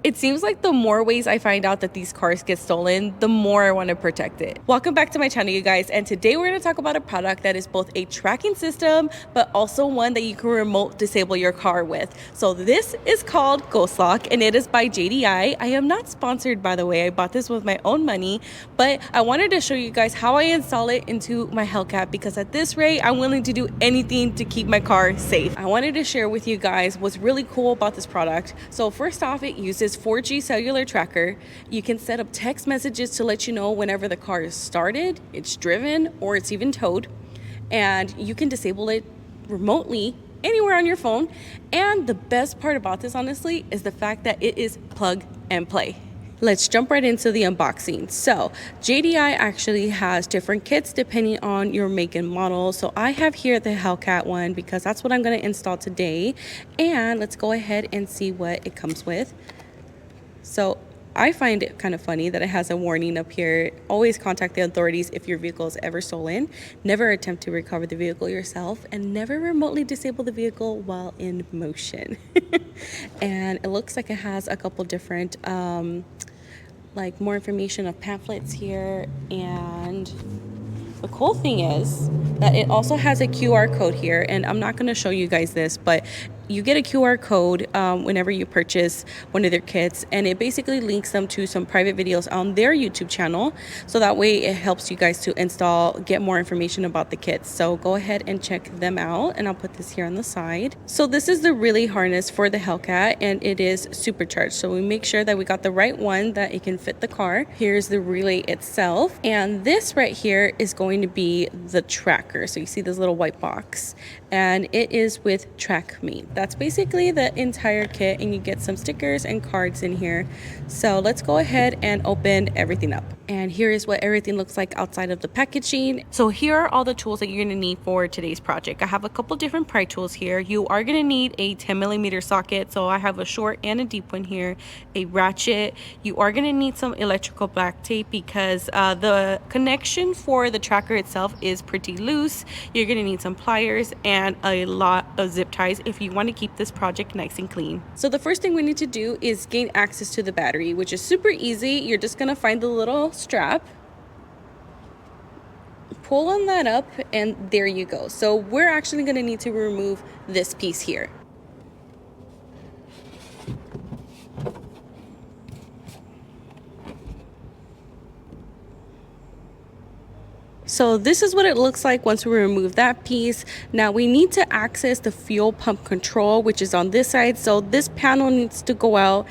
It seems like the more ways I find out that these cars get stolen, the more I want to protect it. Welcome back to my channel, you guys, and today we're going to talk about a product that is both a tracking system, but also one that you can remote disable your car with. So this is called Ghost Lock, and it is by JDI. I am not sponsored, by the way. I bought this with my own money, but I wanted to show you guys how I install it into my Hellcat, because at this rate, I'm willing to do anything to keep my car safe. I wanted to share with you guys what's really cool about this product. So first off, it uses 4G cellular tracker. You can set up text messages to let you know whenever the car is started, it's driven, or it's even towed. And you can disable it remotely anywhere on your phone. And the best part about this, honestly, is the fact that it is plug and play. Let's jump right into the unboxing. So JDI actually has different kits depending on your make and model. So I have here the Hellcat one because that's what I'm going to install today. And let's go ahead and see what it comes with. So I find it kind of funny that it has a warning up here. Always contact the authorities if your vehicle is ever stolen. Never attempt to recover the vehicle yourself, and never remotely disable the vehicle while in motion. And it looks like it has a couple different like more information of pamphlets here. And the cool thing is that it also has a QR code here, and I'm not going to show you guys this, but you get a QR code whenever you purchase one of their kits, and it basically links them to some private videos on their YouTube channel. So that way it helps you guys to install, get more information about the kits. So go ahead and check them out, and I'll put this here on the side. So this is the relay harness for the Hellcat, and it is supercharged. So we make sure that we got the right one, that it can fit the car. Here's the relay itself, and this right here is going to be the tracker. So you see this little white box, and it is with TrackMe. That's basically the entire kit, and you get some stickers and cards in here. So let's go ahead and open everything up. And here is what everything looks like outside of the packaging. So here are all the tools that you're going to need for today's project. I have a couple different pry tools here. You are going to need a 10mm socket. So I have a short and a deep one here, a ratchet. You are going to need some electrical black tape because the connection for the tracker itself is pretty loose. You're going to need some pliers and a lot of zip ties if you want to keep this project nice and clean. So the first thing we need to do is gain access to the battery, which is super easy. You're just going to find the little strap, pull on that up, and there you go. So we're actually going to need to remove this piece here. So this is what it looks like once we remove that piece. Now we need to access the fuel pump control, which is on this side. So this panel needs to go out,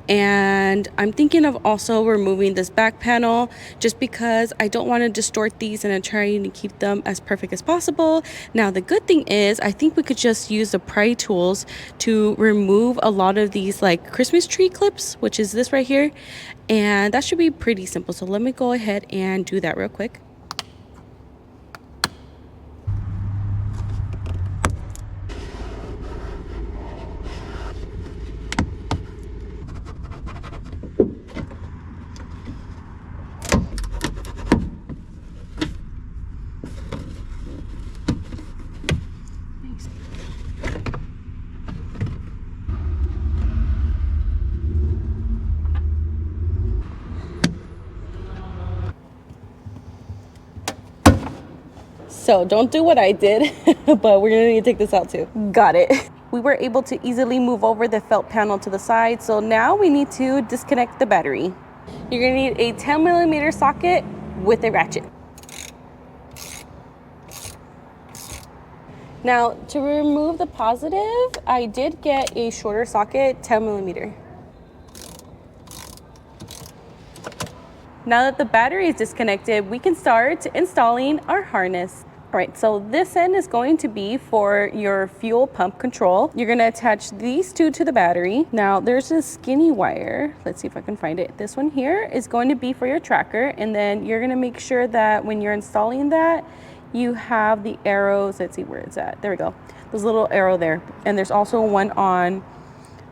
and I'm thinking of also removing this back panel just because I don't want to distort these, and I'm trying to keep them as perfect as possible. Now the good thing is I think we could just use the pry tools to remove a lot of these like Christmas tree clips, which is this right here, and that should be pretty simple. So let me go ahead and do that real quick. So don't do what I did, but we're gonna need to take this out too. Got it. We were able to easily move over the felt panel to the side. So now we need to disconnect the battery. You're gonna need a 10mm socket with a ratchet. Now to remove the positive, I did get a shorter socket, 10mm. Now that the battery is disconnected, we can start installing our harness. All right, so this end is going to be for your fuel pump control. You're gonna attach these two to the battery. Now there's a skinny wire. Let's see if I can find it. This one here is going to be for your tracker, and then you're gonna make sure that when you're installing that, you have the arrows. Let's see where it's at. There we go. There's a little arrow there. And there's also one on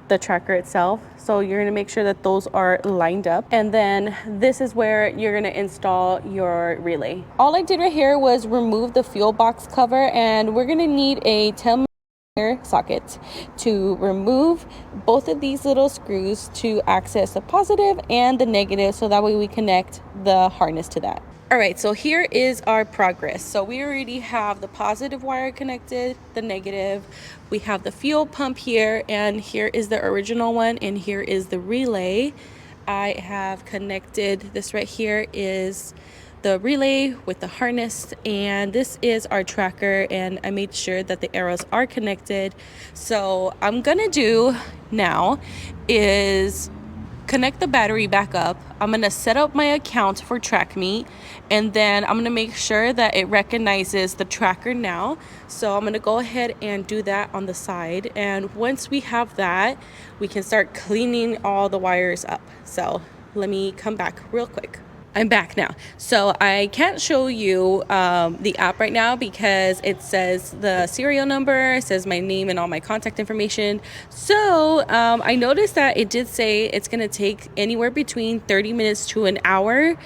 the tracker itself. So you're gonna make sure that those are lined up. And then this is where you're gonna install your relay. All I did right here was remove the fuel box cover, and we're gonna need a 10mm socket to remove both of these little screws to access the positive and the negative, so that way we connect the harness to that. All right, so here is our progress. So we already have the positive wire connected, the negative. We have the fuel pump here, and here is the original one, and here is the relay. I have connected this right here is the relay with the harness, and this is our tracker, and I made sure that the arrows are connected. So I'm gonna do now is connect the battery back up. I'm gonna set up my account for TrackMeet, and then I'm gonna make sure that it recognizes the tracker now. So I'm gonna go ahead and do that on the side, and once we have that, we can start cleaning all the wires up. So let me come back real quick. I'm back now. So I can't show you the app right now because it says the serial number, it says my name and all my contact information. So I noticed that it did say it's going to take anywhere between 30 minutes to an hour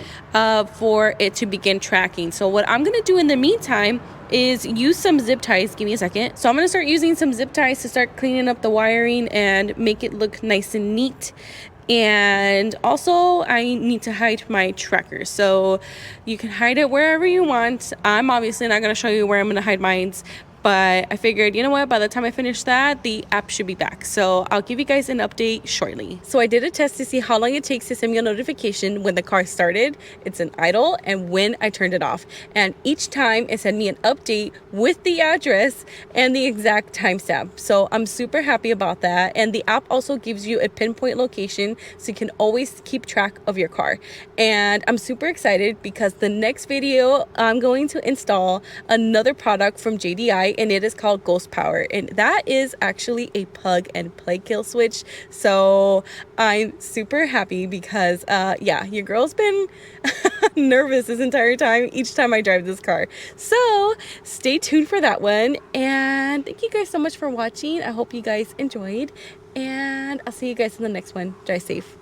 for it to begin tracking. So what I'm going to do in the meantime is use some zip ties. Give me a second. So I'm going to start using some zip ties to start cleaning up the wiring and make it look nice and neat. And also I need to hide my tracker, so you can hide it wherever you want. I'm obviously not going to show you where I'm going to hide mine, but I figured, you know what, by the time I finish that, the app should be back. So I'll give you guys an update shortly. So I did a test to see how long it takes to send me a notification when the car started, it's in idle, and when I turned it off. And each time it sent me an update with the address and the exact timestamp. So I'm super happy about that. And the app also gives you a pinpoint location, so you can always keep track of your car. And I'm super excited because the next video I'm going to install another product from JDI, and it is called Ghost Power, and that is actually a plug and play kill switch. So I'm super happy because yeah, your girl's been nervous this entire time each time I drive this car. So stay tuned for that one, and thank you guys so much for watching. I hope you guys enjoyed, and I'll see you guys in the next one. Drive safe.